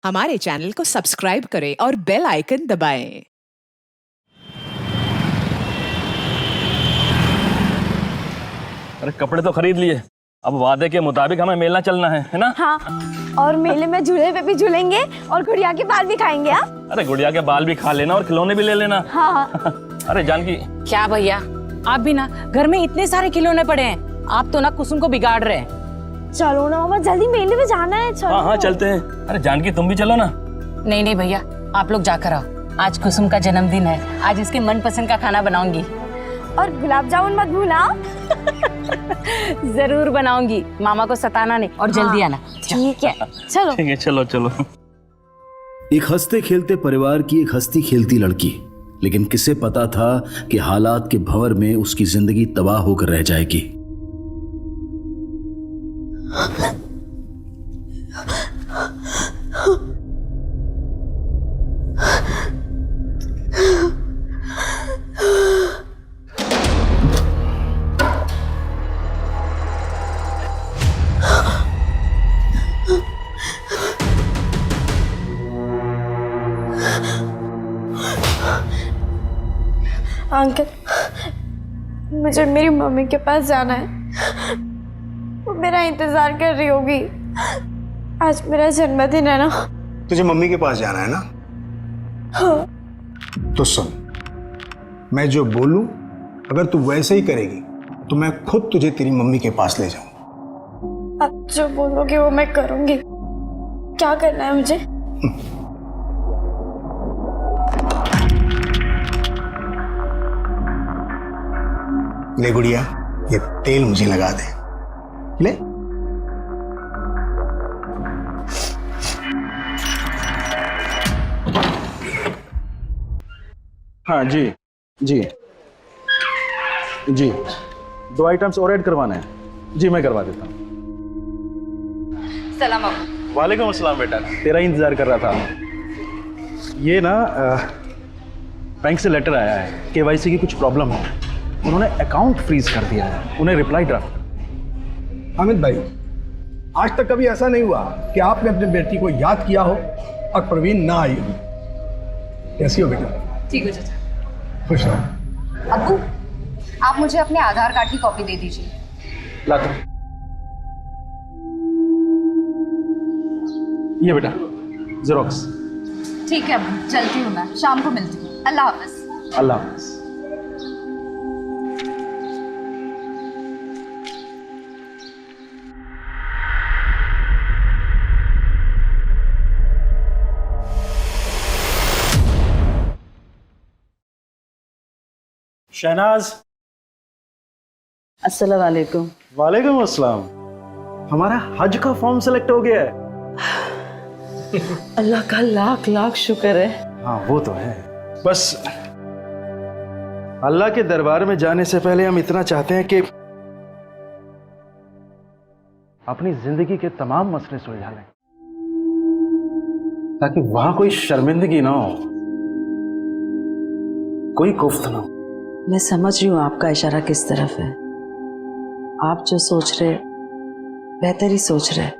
हमारे चैनल को सब्सक्राइब करें और बेल आइकन दबाएं। अरे कपड़े तो खरीद लिए, अब वादे के मुताबिक हमें मेला चलना है ना? हाँ, और मेले में झूले पे भी झूलेंगे और गुड़िया के बाल भी खाएंगे। हाँ? अरे गुड़िया के बाल भी खा लेना और खिलौने भी ले लेना। हाँ। अरे जानकी, क्या भैया, आप भी ना घर में इतने सारे खिलौने पड़े हैं, आप तो ना कुसुम को बिगाड़ रहे हैं। चलो ना मामा, जल्दी मेले में जाना है। चलो। हाँ चलते हैं। अरे जानकी तुम भी चलो ना। नहीं नहीं भैया, आप लोग जाकर आओ, आज कुसुम का जन्मदिन है, आज इसके मनपसंद का खाना बनाऊंगी। और गुलाब जामुन मत भूलना। जरूर बनाऊंगी, मामा को सताना नहीं, और जल्दी आना। ठीक है, चलो। ठीक है, चलो चलो। एक हंसते खेलते परिवार की एक हंसती खेलती लड़की, लेकिन किसे पता था कि हालात के भंवर में उसकी जिंदगी तबाह होकर रह जाएगी। अंकल, मुझे मेरी मम्मी के पास जाना है, वो मेरा इंतजार कर रही होगी। आज मेरा जन्मदिन है ना। तुझे मम्मी के पास जाना है ना? हाँ। तो सुन, मैं जो बोलूं अगर तू वैसे ही करेगी तो मैं खुद तुझे तेरी मम्मी के पास ले जाऊंगा। आप जो बोलोगे वो मैं करूंगी। क्या करना है मुझे? ले गुड़िया, ये तेल मुझे लगा दे। ले। हाँ जी जी जी, 2 आइटम्स और ऐड करवाना है जी, मैं करवा देता हूँ। सलाम। वालेकुम अस्सलाम बेटा, तेरा ही इंतजार कर रहा था। ये ना बैंक से लेटर आया है, केवाईसी की कुछ प्रॉब्लम है, उन्होंने अकाउंट फ्रीज कर दिया है, उन्हें रिप्लाई ड्राफ्ट। अमित भाई, आज तक कभी ऐसा नहीं हुआ कि आपने अपनी बेटी को याद किया हो और प्रवीण ना आई हो। कैसी हो बेटा? ठीक हो चाचा। खुश रहो। अब्बू, आप मुझे अपने आधार कार्ड की कॉपी दे दीजिए। लाता हूं। ये बेटा जेरोक्स। ठीक है अब्बू, चलती हूँ मैं, शाम को मिलती हूँ। अल्लाह हाफ़िज़। अल्लाह हाफ़िज़। शहनाज। अस्सलाम वालेकुम। वालेकुम अस्सलाम। हमारा हज का फॉर्म सेलेक्ट हो गया है। अल्लाह का लाख लाख शुक्र है। हाँ वो तो है, बस अल्लाह के दरबार में जाने से पहले हम इतना चाहते हैं कि अपनी जिंदगी के तमाम मसले सुलझा लें, ताकि वहां कोई शर्मिंदगी ना हो, कोई कुफ्त ना हो। मैं समझ रही हूँ आपका इशारा किस तरफ है। आप जो सोच रहे बेहतर ही सोच रहे।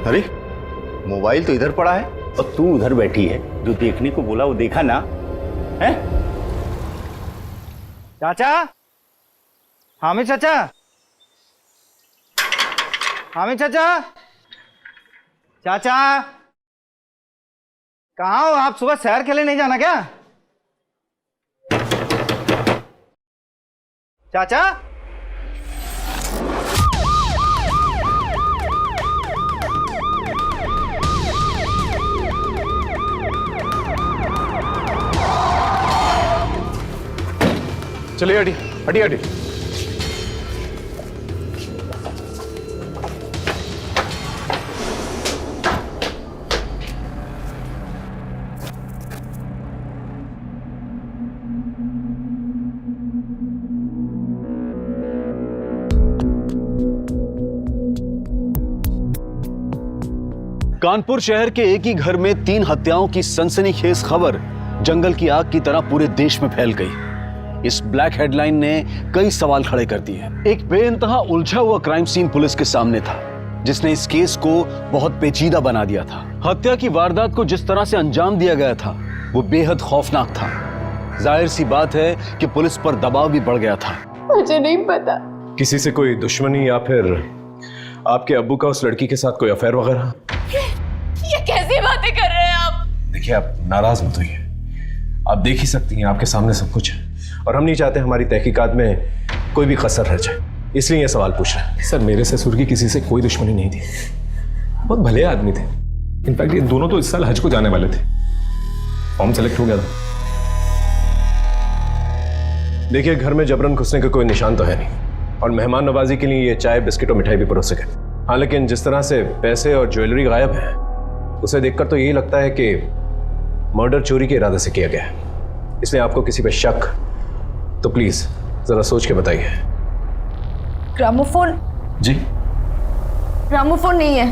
अरे मोबाइल तो इधर पड़ा है और तू उधर बैठी है, जो देखने को बोला वो देखा ना है? चाचा, हामिद चाचा, हामिद चाचा, चाचा कहाँ हो आप? सुबह सैर के लिए नहीं जाना क्या? चाचा, चलिए हटी हटी हटी। कानपुर शहर के एक ही घर में 3 हत्याओं की सनसनीखेज खबर जंगल की आग की तरह पूरे देश में फैल गई। इस ब्लैक हेडलाइन ने कई सवाल खड़े कर दिए। एक बेइंतहा उलझा हुआ क्राइम सीन पुलिस के सामने था, जिसने इस केस को बहुत पेचीदा बना दिया था। हत्या की वारदात को जिस तरह से अंजाम दिया गया था वो बेहद खौफनाक था। जाहिर सी बात है कि पुलिस पर दबाव भी बढ़ गया था। मुझे नहीं पता। किसी से कोई दुश्मनी या फिर आपके अब्बू का उस लड़की के साथ कोई अफेयर वगैरह? ये कैसी बातें कर रहे हैं आप? देखिए, आप नाराज मत होइए। आप देख ही सकती हैं, आपके सामने सब कुछ है और हम नहीं चाहते हमारी तहकीकात में कोई भी कसर रह जाए, इसलिए ये सवाल पूछ रहे हैं। सर, मेरे ससुर की किसी से कोई दुश्मनी नहीं थी, बहुत भले आदमी थे। इनफैक्ट ये दोनों तो इस साल हज को जाने वाले थे। फॉर्म सेलेक्ट हो गया था। देखिए, घर में जबरन घुसने का कोई निशान तो है नहीं और मेहमान नवाजी के लिए ये चाय बिस्किट और मिठाई भी परोस सके। हाँ, लेकिन जिस तरह से पैसे और ज्वेलरी गायब है उसे देखकर तो यही लगता है कि मर्डर चोरी के इरादे से किया गया है। इसलिए आपको किसी पे शक तो प्लीज जरा सोच के बताइए। ग्रामोफोन? जी, ग्रामोफोन नहीं है,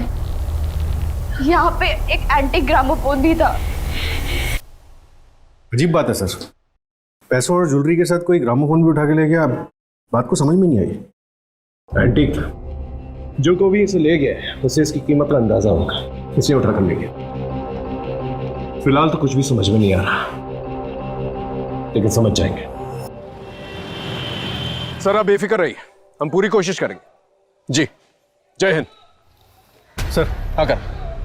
यहाँ पे एक एंटी ग्रामोफोन भी था। अजीब बात है सर, पैसों और ज्वेलरी के साथ कोई ग्रामोफोन भी उठा के ले गया। बात को समझ में नहीं आई। एंटीक जो को भी इसे ले गया है उसे इसकी कीमत का अंदाजा होगा, इसलिए उठा कर ले गया। फिलहाल तो कुछ भी समझ में नहीं आ रहा, लेकिन समझ जाएंगे। सर, आप बेफिक्र रहिए, हम पूरी कोशिश करेंगे। जी, जय हिंद। सर, आकर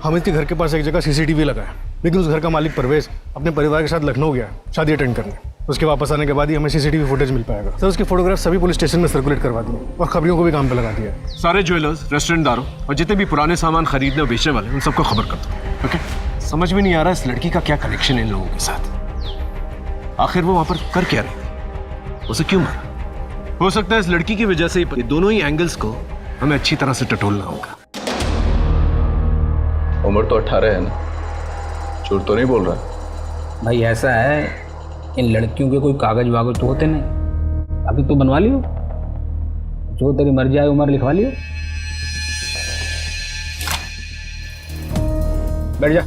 हम इसके घर के पास एक जगह सीसीटीवी लगा है, लेकिन उस घर का मालिक परवेज अपने परिवार के साथ लखनऊ गया शादी अटेंड करने। उसके वापस आने के बाद ही हमें सीसीटीवी फुटेज मिल पाएगा। सर, उसकी फोटोग्राफ सभी पुलिस स्टेशन में सर्कुलेट करवा दिए और खबरियों को भी काम पे लगा दिया। सारे ज्वेलर्स, रेस्टोरेंटदारों और जितने भी पुराने सामान खरीदने और बेचने वाले उन सबको खबर कर दो। ओके? समझ में नहीं आ रहा इस लड़की का क्या कनेक्शन है इन लोगों के साथ। आखिर वो वहां पर कर क्या रही, उसे क्यों मारा? हो सकता है इस लड़की की वजह से ये दोनों ही एंगल्स को हमें अच्छी तरह से टटोलना होगा। उम्र तो 18 है ना, झूठ तो नहीं बोल रहा? भाई ऐसा है, इन लड़कियों के कोई कागज वागज तो होते नहीं। अभी तो बनवा लियो, जो तेरी मर्जी आए उम्र लिखवा लियो। बैठ जा।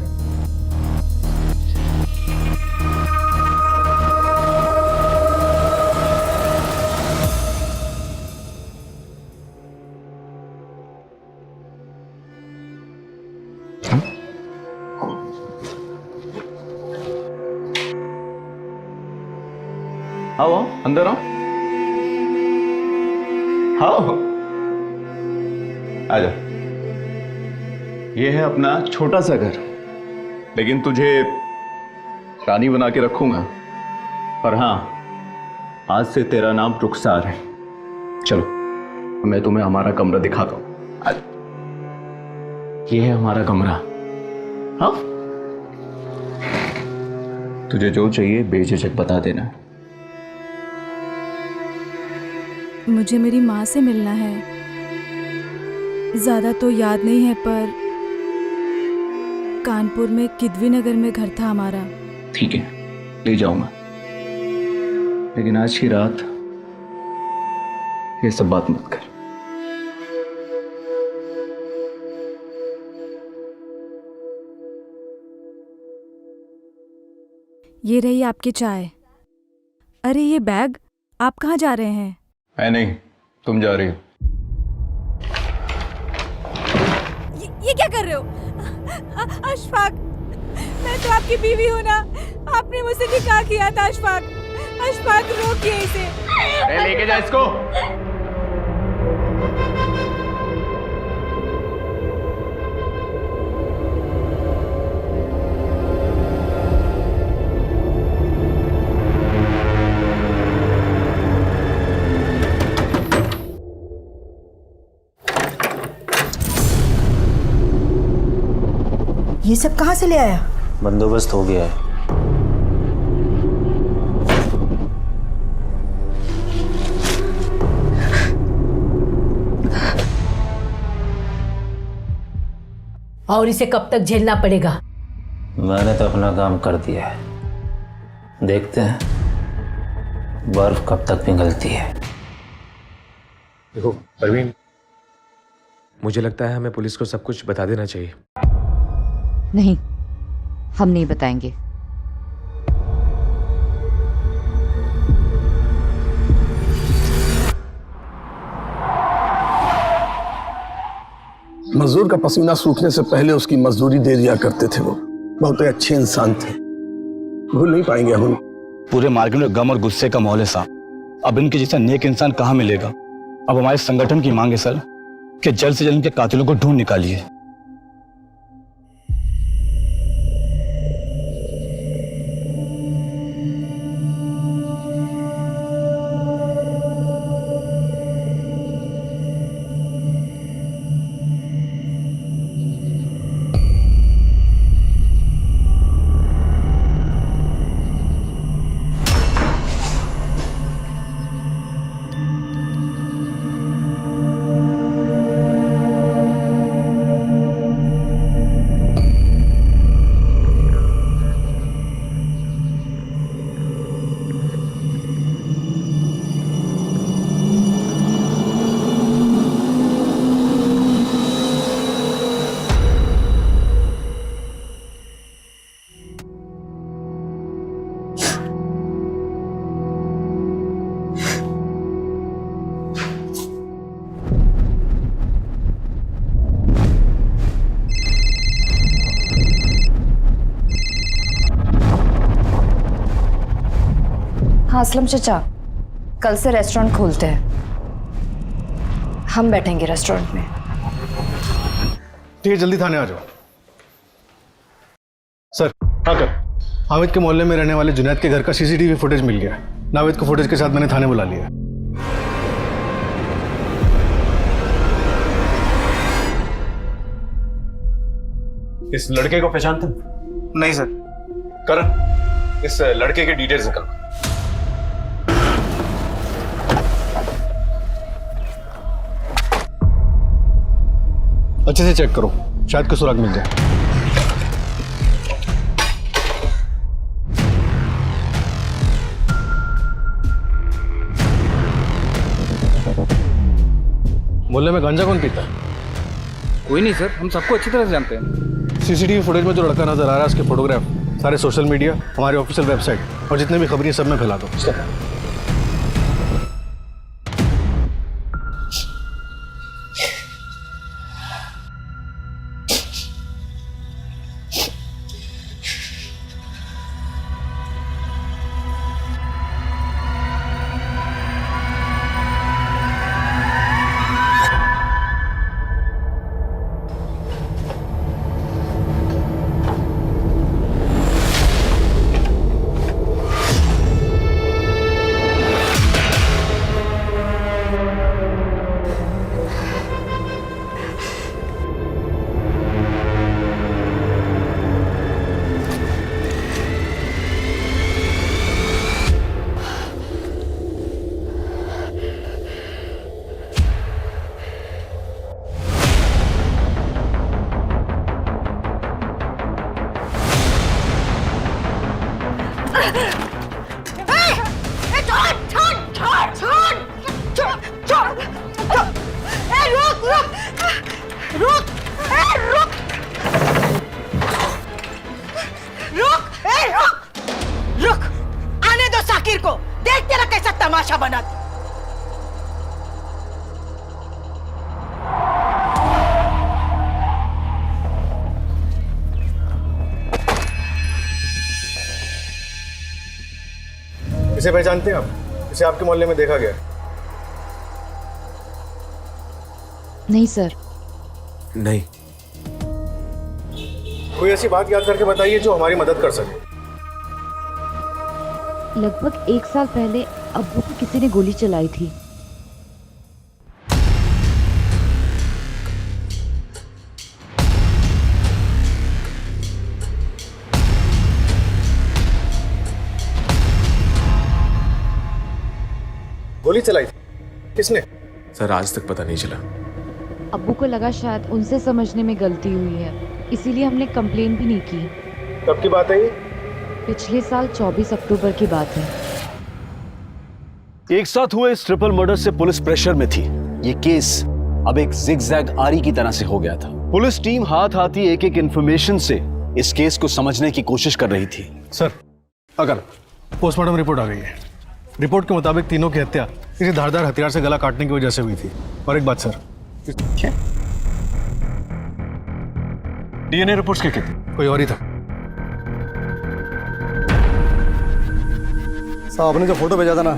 आओ अंदर आओ, आओ आ जाओ। ये है अपना छोटा सा घर, लेकिन तुझे रानी बना के रखूंगा। पर हाँ, आज से तेरा नाम रुखसार है। चलो, मैं तुम्हें हमारा कमरा दिखाता हूँ। ये है हमारा कमरा। हाँ, तुझे जो चाहिए बेझिझक बता देना। मुझे मेरी माँ से मिलना है। ज़्यादा तो याद नहीं है, पर कानपुर में किदवी नगर में घर था हमारा। ठीक है, ले जाऊंगा, लेकिन आज की रात ये सब बात मत कर। ये रही आपकी चाय। अरे ये बैग, आप कहाँ जा रहे हैं? मैं नहीं, तुम जा रही हो। ये क्या कर रहे हो? अशफाक, मैं तो आपकी बीवी हूँ ना। आपने मुझसे निकाह किया था अशफाक। अशफाक, रोकिए इसे। अरे लेके जा इसको। ये सब कहाँ से ले आया? बंदोबस्त हो गया है। और इसे कब तक झेलना पड़ेगा? मैंने तो अपना काम कर दिया है, देखते हैं बर्फ कब तक पिघलती है। देखो परवीन, मुझे लगता है हमें पुलिस को सब कुछ बता देना चाहिए। नहीं, हम नहीं बताएंगे। मजदूर का पसीना सूखने से पहले उसकी मजदूरी दे दिया करते थे वो। बहुत ही अच्छे इंसान थे, भूल नहीं पाएंगे हम। पूरे मार्केट में गम और गुस्से का माहौल है साहब। अब इनके जैसा नेक इंसान कहाँ मिलेगा। अब हमारे संगठन की मांग है सर कि जल्द से जल्द इनके कातिलों को ढूंढ निकालिए। हाँ असलम चचा, कल से रेस्टोरेंट खोलते हैं, हम बैठेंगे रेस्टोरेंट में। ठीक है, जल्दी थाने आ जाओ। सर आकर हामिद के मोहल्ले में रहने वाले जुनैद के घर का सीसीटीवी फुटेज मिल गया। नावेद को फुटेज के साथ मैंने थाने बुला लिया। इस लड़के को पहचानते? नहीं सर। करण, इस लड़के की डिटेल्स निकल। अच्छे से चेक करो, शायद कोई सुराग मिल जाए। मोहल्ले में गांजा कौन पीता है? कोई नहीं सर, हम सबको अच्छी तरह से जानते हैं। सीसीटीवी फुटेज में जो लड़का नजर आ रहा है उसके फोटोग्राफ सारे सोशल मीडिया, हमारे ऑफिशियल वेबसाइट और जितने भी खबरें सब में फैला दो। रुक, आने दो साकिर को, देख तेरा कैसा तमाशा बना। इसे पहचानते हैं आप? इसे आपके मोहल्ले में देखा गया? नहीं सर। नहीं। कोई ऐसी बात याद करके बताइए जो हमारी मदद कर सके। लगभग 1 साल पहले अब्बू को किसी ने गोली चलाई थी। गोली चलाई थी? किसने? सर आज तक पता नहीं चला। अब्बू को लगा शायद उनसे समझने में गलती हुई है, इसीलिए हमने कंप्लेन भी नहीं की। कब की बात है ये? पिछले साल 24 अक्टूबर की बात है। एक साथ हुए इस ट्रिपल मर्डर से पुलिस प्रेशर में थी। ये केस अब एक जिगजैग आरी की तरह से हो गया था। पुलिस टीम हाथ आती एक एक इंफॉर्मेशन से इस केस को समझने की कोशिश कर रही थी। सर, अगर पोस्टमार्टम रिपोर्ट आ गई है। रिपोर्ट के मुताबिक तीनों की हत्या किसी धारदार हथियार से गला काटने की वजह से हुई थी। और एक बात सर, डीएनए रिपोर्ट्स क्या कहती? कोई और ही था। साहब, आपने जो फोटो भेजा था ना,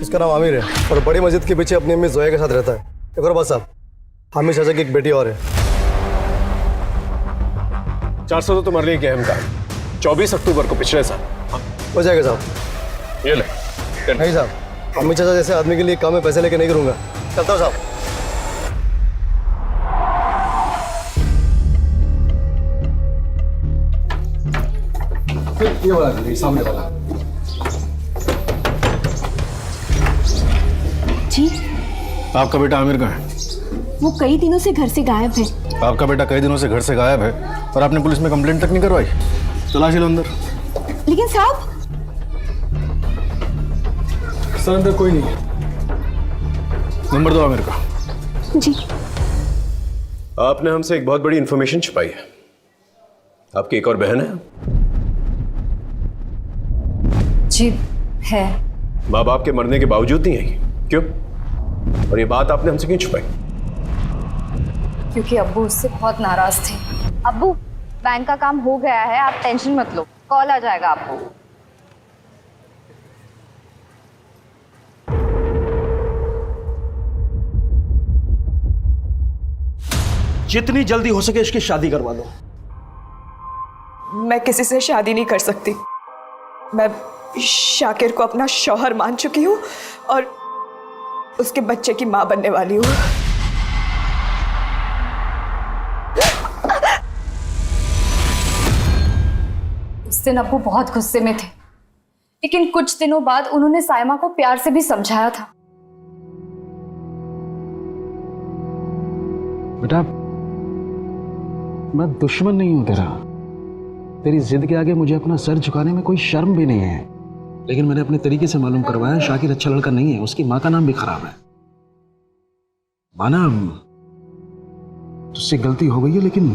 उसका नाम आमिर है और बड़ी मस्जिद के पीछे अपनी अम्मी जोया के साथ रहता है। एक और बात साहब, हामिद चाचा की एक बेटी और है। 400 तो तुम्हारे लिए एक अहम काम। 24 अक्टूबर को पिछले साल हो जाएगा साहब। ये ले। नहीं साहब, अम्मी चाचा जैसे आदमी के लिए काम में पैसे लेके नहीं करूंगा। चलता हूँ साहब। ये वाला सामने वाला। जी, आपका बेटा आमिर कहाँ है? वो कई दिनों से घर से गायब है। आपका बेटा कई दिनों से घर से गायब है और आपने पुलिस में कंप्लेंट तक नहीं करवाई? तलाशी लो अंदर। लेकिन साहब, सर अंदर कोई नहीं है। नंबर दो आमिर का। जी। आपने हमसे एक बहुत बड़ी इंफॉर्मेशन छुपाई है। आपकी एक और बहन है? जी है। माँ बाप के मरने के बावजूद नहीं आई, क्यों? और ये बात आपने हमसे क्यों छुपाई? क्योंकि अब्बू उससे बहुत नाराज थे। अब्बू, बैंक का काम हो गया है, आप टेंशन मत लो, कॉल आ जाएगा आपको। जितनी जल्दी हो सके इसकी शादी करवा दो। मैं किसी से शादी नहीं कर सकती। मैं शाकिर को अपना शौहर मान चुकी हूँ और उसके बच्चे की माँ बनने वाली हूँ। उस दिन अब्बू बहुत गुस्से में थे, लेकिन कुछ दिनों बाद उन्होंने साइमा को प्यार से भी समझाया था। बेटा, मैं दुश्मन नहीं हूं तेरा। तेरी जिद के आगे मुझे अपना सर झुकाने में कोई शर्म भी नहीं है। लेकिन मैंने अपने तरीके से मालूम करवाया, शाकिर अच्छा लड़का नहीं है, उसकी माँ का नाम भी खराब है। माना तुझसे गलती हो गई है, लेकिन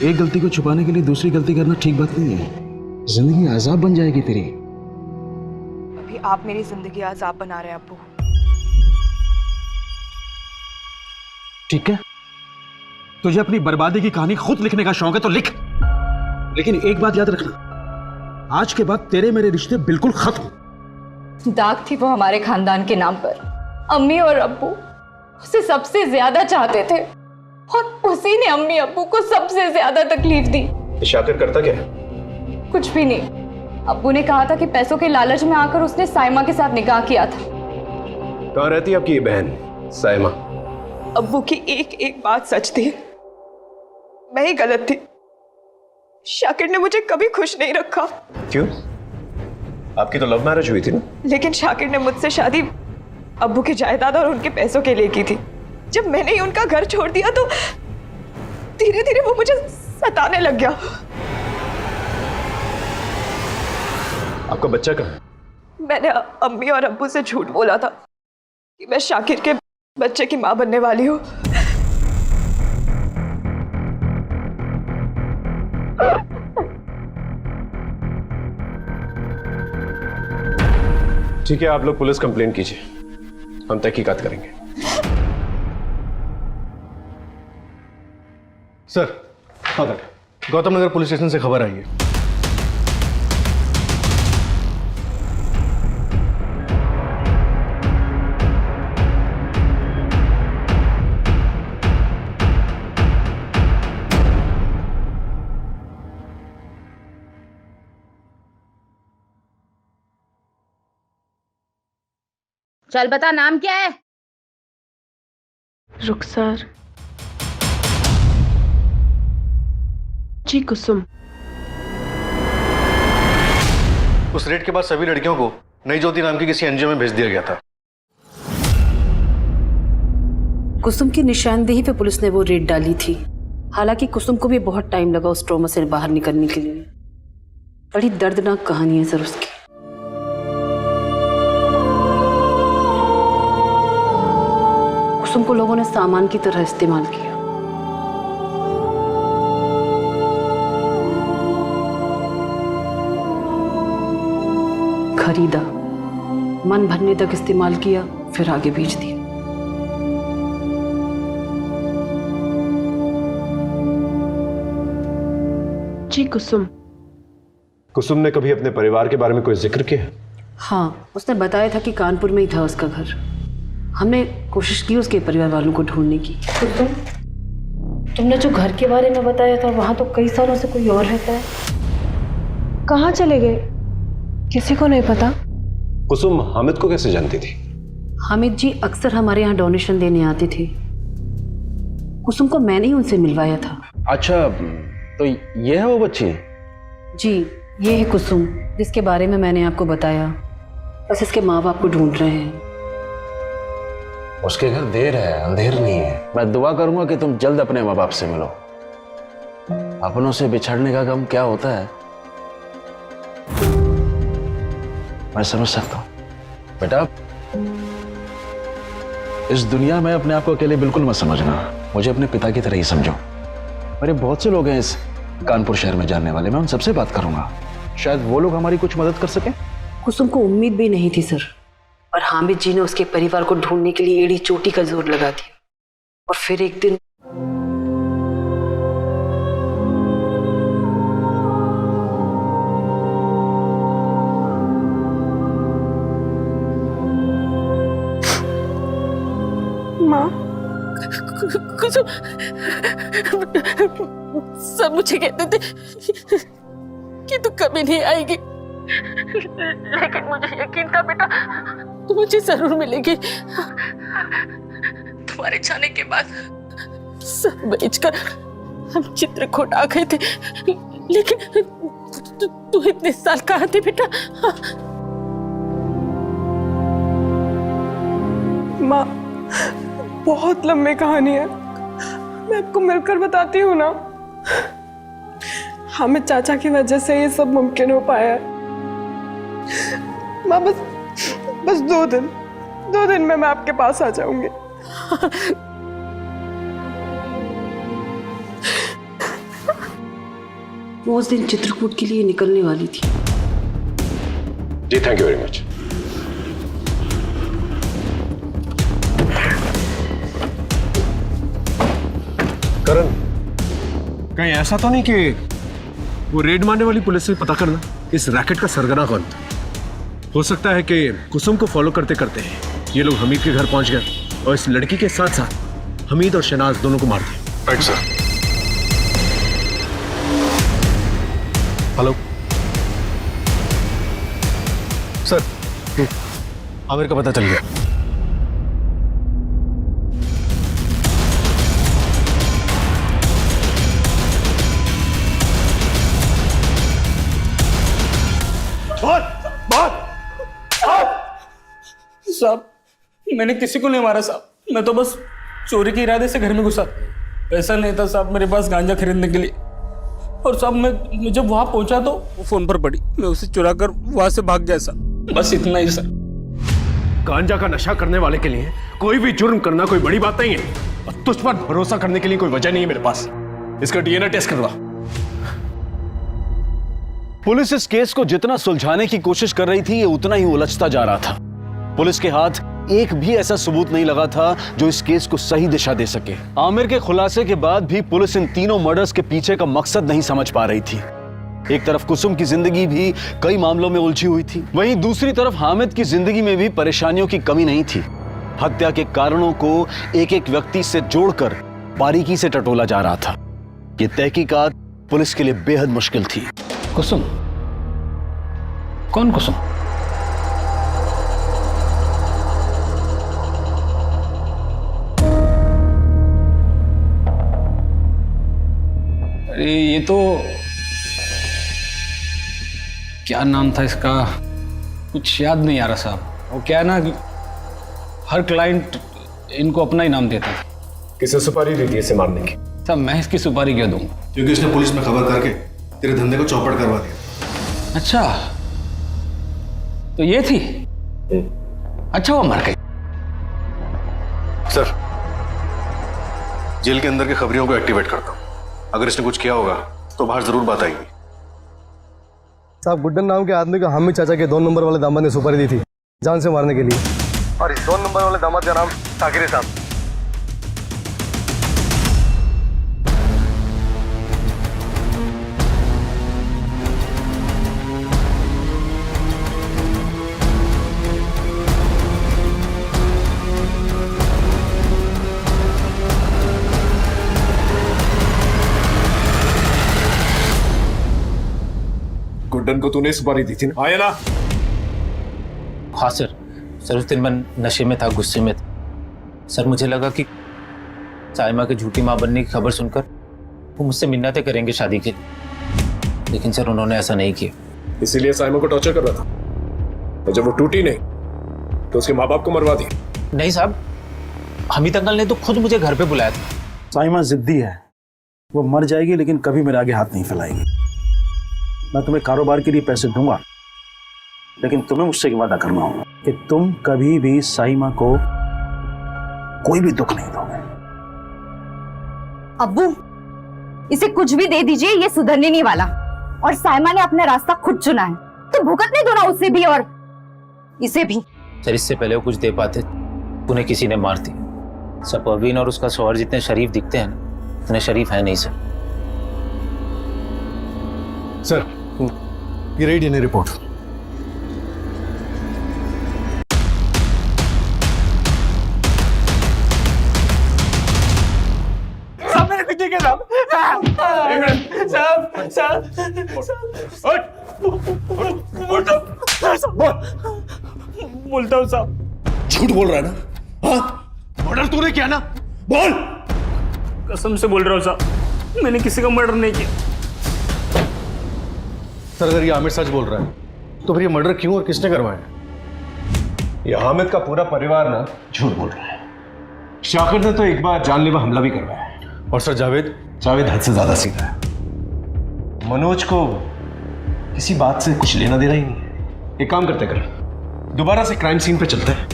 एक गलती को छुपाने के लिए दूसरी गलती करना ठीक बात नहीं है। जिंदगी अजाब बन जाएगी तेरी। अभी आप मेरी जिंदगी अजाब बना रहे हैं अब्बू। ठीक है, तुझे अपनी बर्बादी की कहानी खुद लिखने का शौक है तो लिख, लेकिन एक बात याद रखना, आज के बाद तेरे मेरे रिश्ते बिल्कुल खत्म। दाग थी वो हमारे खानदान के नाम पर। अम्मी और अब्बू उसे सबसे ज्यादा चाहते थे और उसी ने अम्मी अब्बू को सबसे ज्यादा तकलीफ दी। शाकिर करता क्या है? कुछ भी नहीं। अब्बू ने कहा था कि पैसों के लालच में आकर उसने साइमा के साथ निकाह किया था। कहाँ रहती है आपकी ये बहन साइमा? अब्बू की एक एक बात सच थी। मैं ही गलत थी। शाकिर ने मुझे कभी खुश नहीं रखा। क्यों? आपकी तो लव मैरिज हुई थी ना? लेकिन शाकिर ने मुझसे शादी अब्बू की जायदाद और उनके पैसों के लिए की थी। जब मैंने ही उनका घर छोड़ दिया तो धीरे धीरे वो मुझे सताने लग गया। आपका बच्चा कहाँ है? मैंने अम्मी और अब्बू से झूठ बोला था कि मैं शाकिर के बच्चे की मां बनने वाली हूँ। ठीक है, आप लोग पुलिस कंप्लेंट कीजिए, हम तहकीकात करेंगे। Sir, father, Gautam Nagar police station से खबर आई है। चल बता, नाम क्या है? रुखसार जी कुसुम। उस रेड के बाद सभी लड़कियों को नई ज्योति नाम की किसी एनजीओ में भेज दिया गया था। कुसुम की निशानदेही पे पुलिस ने वो रेड डाली थी। हालांकि कुसुम को भी बहुत टाइम लगा उस ट्रॉमा से बाहर निकलने के लिए। बड़ी दर्दनाक कहानी है सर उसकी। कुसुम को लोगों ने सामान की तरह इस्तेमाल किया। खरीदा, मन भरने तक इस्तेमाल किया, फिर आगे बेच दिया। जी कुसुम। कुसुम ने कभी अपने परिवार के बारे में कोई जिक्र किया? हाँ, उसने बताया था कि कानपुर में ही था उसका घर। हमने कोशिश की उसके परिवार वालों को ढूंढने की। तुमने जो घर के बारे में बताया था, वहां तो कई सालों से कोई और रहता है। कहाँ चले गए? किसी को नहीं पता। कुसुम हामिद को कैसे जानती थी? हामिद जी अक्सर हमारे यहाँ डोनेशन देने आते थे। कुसुम को मैंने ही उनसे मिलवाया था। अच्छा, तो ये है वो बच्ची? जी, ये है कुसुम, जिसके बारे में मैंने आपको बताया। बस इसके माँ बाप को ढूंढ रहे हैं। उसके घर देर है, अंधेर नहीं है। मैं दुआ करूंगा कि तुम जल्द अपने माँ बाप से मिलो। अपनों से बिछड़ने का गम क्या होता है मैं समझ सकता हूं। बेटा, इस दुनिया में अपने आप को अकेले बिल्कुल मत समझना। मुझे अपने पिता की तरह ही समझो। मेरे बहुत से लोग हैं इस कानपुर शहर में जानने वाले, मैं उन सबसे बात करूंगा। शायद वो लोग हमारी कुछ मदद कर सके। कुसुम को उम्मीद भी नहीं थी सर, पर हामिद जी ने उसके परिवार को ढूंढने के लिए एड़ी चोटी का जोर लगा दिया। और फिर एक दिन माँ, कुसुम सब मुझे कहते थे कि तू कभी नहीं आएगी, लेकिन मुझे यकीन था बेटा तू मुझे जरूर मिलेगी। तुम्हारे जाने के बाद सब बेचकर हम चित्रकूट आ गए थे, लेकिन तू इतने साल कहाँ थी बेटा? माँ, बहुत लंबी कहानी है, मैं आपको मिलकर बताती हूँ ना। हामिद चाचा की वजह से ये सब मुमकिन हो पाया है। माँ, बस 2 दिन में मैं आपके पास आ जाऊंगी। वो उस दिन चित्रकूट के लिए निकलने वाली थी। जी, थैंक यू वेरी मच। करण, कहीं ऐसा तो नहीं कि वो रेड मारने वाली पुलिस से पता करना इस रैकेट का सरगना कौन था? हो सकता है कि कुसुम को फॉलो करते करते ये लोग हमीद के घर पहुंच गए और इस लड़की के साथ साथ हमीद और शनाज दोनों को मार दिया। Right sir. Hello sir, Aamir का पता चल गया। साहब, मैंने किसी को नहीं मारा साहब, मैं तो बस चोरी के इरादे से घर में घुसा। पैसा नहीं था साहब मेरे पास गांजा खरीदने के लिए। और साहब मैं जब वहां पहुंचा तो वो फोन पर पड़ी, मैं उसे चुरा कर वहां से भाग गया साहब। बस इतना ही सर। गांजा का नशा करने वाले के लिए कोई भी जुर्म करना कोई बड़ी बात नहीं है, और तुझ पर भरोसा करने के लिए कोई वजह नहीं है मेरे पास। इसका डीएनए टेस्ट करवा। पुलिस इस केस को जितना सुलझाने की कोशिश कर रही थी, ये उतना ही उलझता जा रहा था। पुलिस के हाथ एक भी ऐसा सबूत नहीं लगा था जो इस केस को सही दिशा दे सके। आमिर के खुलासे के बाद भी पुलिस इन तीनों मर्डर्स के पीछे का मकसद नहीं समझ पा रही थी। एक तरफ कुसुम की जिंदगी भी कई मामलों में उलझी हुई थी, वहीं दूसरी तरफ हामिद की जिंदगी में भी परेशानियों की कमी नहीं थी। हत्या के कारणों को एक एक व्यक्ति से जोड़कर बारीकी से टटोला जा रहा था। ये तहकीकात पुलिस के लिए बेहद मुश्किल थी। कुसुम? कौन कुसुम? अरे ये तो क्या नाम था इसका, कुछ याद नहीं आ रहा साहब। वो क्या है ना, हर क्लाइंट इनको अपना ही नाम देता था। किसे सुपारी दी थी इसे मारने की? साहब मैं इसकी सुपारी क्यों दूंगा? क्योंकि इसने पुलिस में खबर करके तेरे धंधे को चौपट करवा दिया। अच्छा, तो ये थी? अच्छा वो मर गई। सर, जेल के अंदर के खबरियों को एक्टिवेट करता हूं। अगर इसने कुछ किया होगा तो बाहर जरूर बात आएगी। साहब गुड्डन नाम के आदमी को हामिद चाचा के 2 नंबर वाले दामाद ने सुपारी दी थी जान से मारने के लिए, और इस 2 नंबर वाले दामाद का नाम साकिर साहब। गुड्डन को तूने सुपारी दी थी ना? आया ना? हाँ सर। सर उस दिन मैं नशे में था, गुस्से में था सर। मुझे लगा कि साइमा के झूठी माँ बनने की खबर सुनकर वो मुझसे मिन्नतें करेंगे शादी के लिए, लेकिन सर उन्होंने ऐसा नहीं किया। इसीलिए साइमा को टॉर्चर कर रहा था, और जब वो टूटी नहीं तो उसके माँ बाप को मरवा दिया। नहीं साहब, हमीद अंकल ने तो खुद मुझे घर पे बुलाया था। साइमा जिद्दी है, वो मर जाएगी लेकिन कभी मेरे आगे हाथ नहीं फैलाएगी। मैं तुम्हें कारोबार के लिए पैसे दूंगा, लेकिन तुम्हें मुझसे एक वादा करना होगा कि तुम कभी भी साइमा को कोई भी दुख नहीं दोगे। अब्बू, इसे कुछ भी दे दीजिए, ये सुधरने नहीं वाला। और साइमा ने अपना रास्ता खुद चुना है, तो भुगतने दो ना उसे भी और इसे भी। सर इससे पहले वो कुछ दे पाते, उन्हें किसी ने मार दी। सर परवीन और उसका शौहर जितने शरीफ दिखते हैं ना, उतने शरीफ है नहीं सर। सर ये रही डीएनए रिपोर्ट। साहब मेरे कुछ के साहब बोलता हूँ साहब। झूठ बोल रहा है ना? हाँ, मर्डर तूने किया ना? बोल। कसम से बोल रहा हूँ साहब, मैंने किसी का मर्डर नहीं किया। सर अगर ये आमिर सच बोल रहा है तो फिर ये मर्डर क्यों और किसने करवाया? ये हामिद का पूरा परिवार ना झूठ बोल रहा है। शाकिर ने तो एक बार जानलेवा हमला भी करवाया है। और सर जावेद हद से ज्यादा सीधा है। मनोज को किसी बात से कुछ लेना देना ही नहीं है। एक काम करते कर, दोबारा से क्राइम सीन पे चलते हैं,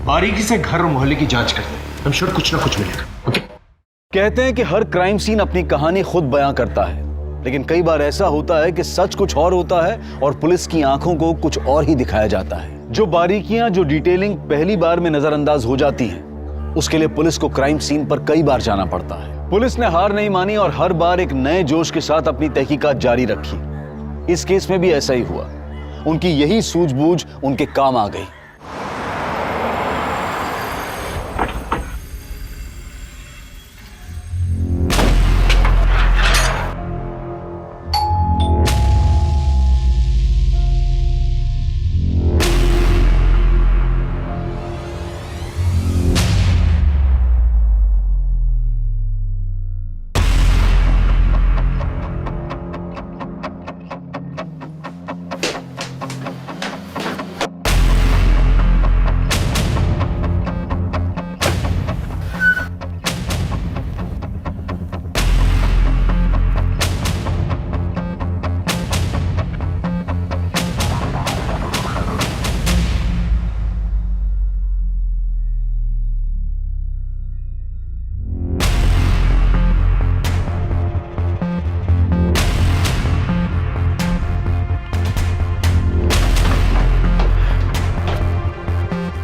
बारीकी से घर और मोहल्ले की जांच करते हैं। हम श्योर कुछ ना कुछ मिलेगा। ओके? कहते हैं कि हर क्राइम सीन अपनी कहानी खुद बयां करता है, लेकिन कई बार ऐसा होता है कि सच कुछ और होता है और पुलिस की आंखों को कुछ और ही दिखाया जाता है। जो बारीकियां, जो डिटेलिंग पहली बार में नजरअंदाज हो जाती हैं, उसके लिए पुलिस को क्राइम सीन पर कई बार जाना पड़ता है। पुलिस ने हार नहीं मानी और हर बार एक नए जोश के साथ अपनी तहकीकात जारी रखी। इस केस में भी ऐसा ही हुआ। उनकी यही सूझबूझ उनके काम आ गई।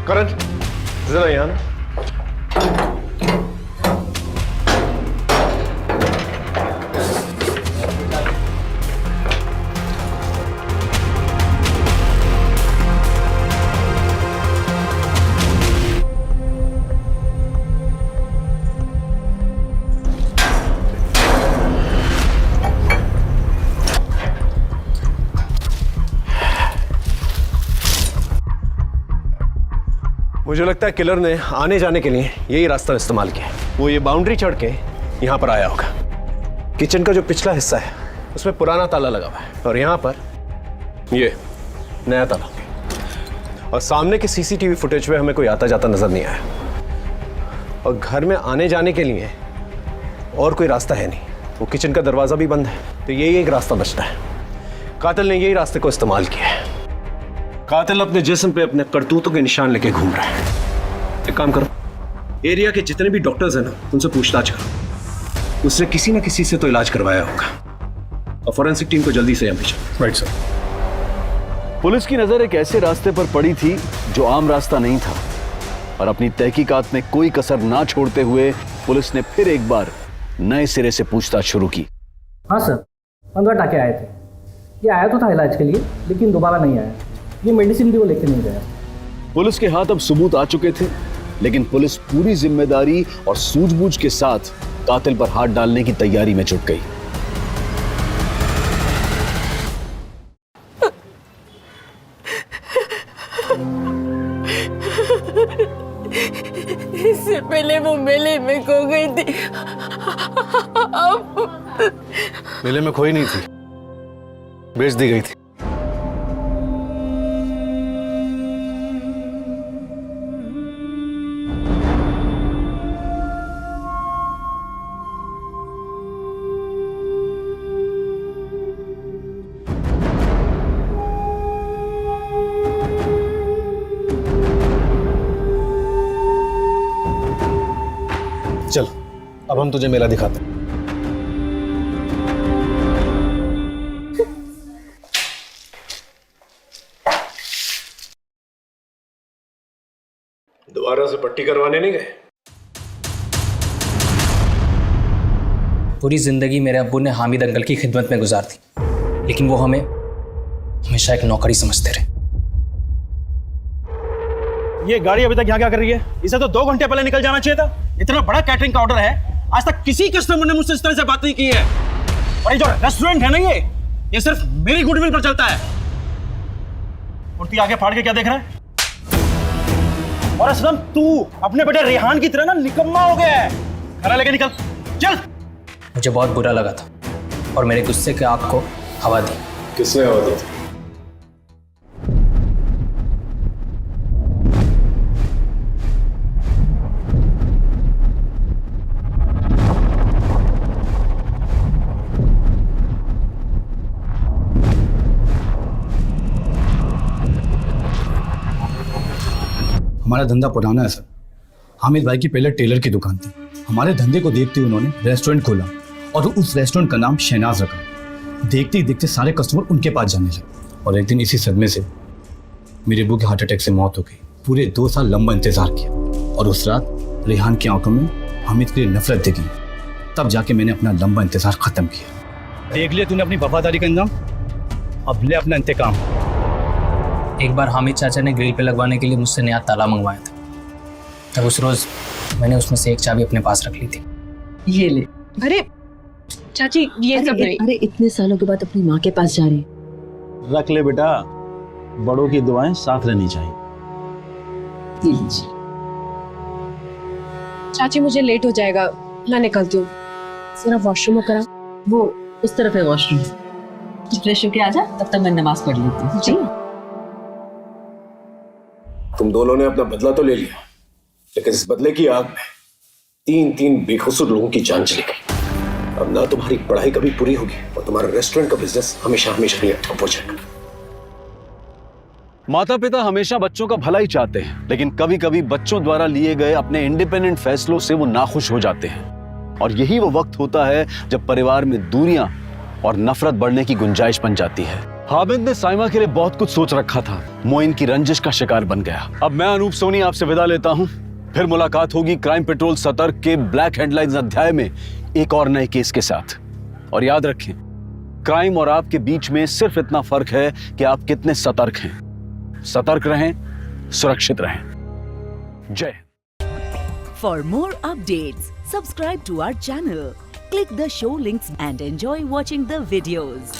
करण जरा यहाँ ना। मुझे लगता है किलर ने आने जाने के लिए यही रास्ता इस्तेमाल किया। वो ये बाउंड्री चढ़ के यहाँ पर आया होगा। किचन का जो पिछला हिस्सा है उसमें पुराना ताला लगा हुआ है और यहाँ पर ये नया ताला। और सामने के सीसीटीवी फुटेज में हमें कोई आता जाता नजर नहीं आया। और घर में आने जाने के लिए और कोई रास्ता है नहीं। वो किचन का दरवाजा भी बंद है, तो यही एक रास्ता बचता है। कातिल ने यही रास्ते को इस्तेमाल किया है। कातिल अपने जिस्म पे अपने करतूतों के निशान लेके घूम रहा है। एक काम करो, एरिया के जितने भी डॉक्टर्स हैं ना, उनसे पूछताछ करो। उसने किसी ना किसी से तो इलाज करवाया होगा। और फॉरेंसिक टीम को जल्दी से यहाँ भेजो। Right sir. पुलिस की नजर एक ऐसे रास्ते पर पड़ी थी जो आम रास्ता नहीं था, और अपनी तहकीकात में कोई कसर ना छोड़ते हुए पुलिस ने फिर एक बार नए सिरे से पूछताछ शुरू की। हाँ सर, 15 टाके आए थे। ये आया तो था इलाज के लिए, लेकिन दोबारा नहीं आया। ये मेडिसिन भी वो लेके नहीं गया। पुलिस के हाथ अब सबूत आ चुके थे, लेकिन पुलिस पूरी जिम्मेदारी और सूझबूझ के साथ कातिल पर हाथ डालने की तैयारी में जुट गई। इससे पहले वो मेले में खो गई थी, अब मेले में खोई नहीं थी, बेच दी गई थी। चल, अब हम तुझे मेला दिखाते हैं। दोबारा से पट्टी करवाने नहीं गए? पूरी जिंदगी मेरे अब्बू ने हामिद अंकल की खिदमत में गुजार दी, लेकिन वो हमें हमेशा एक नौकरी समझते रहे। ये गाड़ी अभी तक यहाँ क्या कर रही है? इसे तो 2 घंटे पहले निकल जाना चाहिए था। इतना बड़ा कैटरिंग का ऑर्डर है, आज तक किसी कस्टमर ने मुझसे इस तरह से बात नहीं की है। और ये जो रेस्टोरेंट है ना, ये सिर्फ मेरी गुडविल पर चलता है। कुर्ती आगे फाड़ के क्या देख रहा है? और असलम, तू अपने बेटे रेहान की तरह ना निकम्मा हो गया है। खाना लेके निकल, चल। मुझे बहुत बुरा लगा था और मेरे गुस्से के आग को हवा दी। किसने हवा दी थी? हमारा धंधा पुराना है सर। हामिद भाई की पहले टेलर की दुकान थी। हमारे धंधे को देखते हुए उन्होंने रेस्टोरेंट खोला और उस रेस्टोरेंट का नाम शहनाज रखा। देखते ही देखते सारे कस्टमर उनके पास जाने लगे और एक दिन इसी सदमे से मेरे अब्बू की हार्ट अटैक से मौत हो गई। पूरे 2 साल लंबा इंतजार किया और उस रात रेहान की आंखों में हामिद के लिए नफरत दिखी। तब जाके मैंने अपना लंबा इंतजार खत्म किया। देख लिया तूने अपनी वफादारी का अंजाम, अब ले अपना इंतकाम। एक बार हामिद चाचा ने ग्रिल पे लगवाने के लिए मुझसे नया ताला मंगवाया था। तब उस रोज मैंने उसमें से एक चाबी अपने पास रख ली थी। ये ले। अरे चाची, ये सब नहीं। अरे इतने सालों के बाद अपनी माँ के पास जा रही। रख ले बेटा, बड़ों की दुआएं साथ रहनी चाहिए। चाची मुझे लेट हो जाएगा, मैं निकलती हूँ। जरा वॉशरूम करा। वो उस तरफ है वॉशरूम। तू फ्रेश होके आ जा, तब तक मैं नमाज पढ़ लेती हूँ। जी। तुम दोनों ने अपना बदला तो ले लिया, लेकिन इस बदले की आग में 3 बेकसूर लोगों की जान चली गई। अब ना तुम्हारी पढ़ाई कभी पूरी होगी और तुम्हारा रेस्टोरेंट का बिजनेस हमेशा हमेशा नहीं ठप हो जाएगा। माता पिता हमेशा बच्चों का भला ही चाहते हैं, लेकिन कभी कभी बच्चों द्वारा लिए गए अपने इंडिपेंडेंट फैसलों से वो नाखुश हो जाते हैं। और यही वो वक्त होता है जब परिवार में दूरियां और नफरत बढ़ने की गुंजाइश बन जाती है। हामिद ने साइमा के लिए बहुत कुछ सोच रखा था, मोइन की रंजिश का शिकार बन गया। अब मैं अनूप सोनी आपसे विदा लेता हूं। फिर मुलाकात होगी क्राइम पेट्रोल सतर्क के ब्लैक हेडलाइंस अध्याय में एक और नए केस के साथ। और याद रखें, क्राइम और आपके बीच में सिर्फ इतना फर्क है कि आप कितने सतर्क हैं। सतर्क रहें, सुरक्षित रहें। जय। For more updates, subscribe to our channel, click the show links and enjoy watching the videos.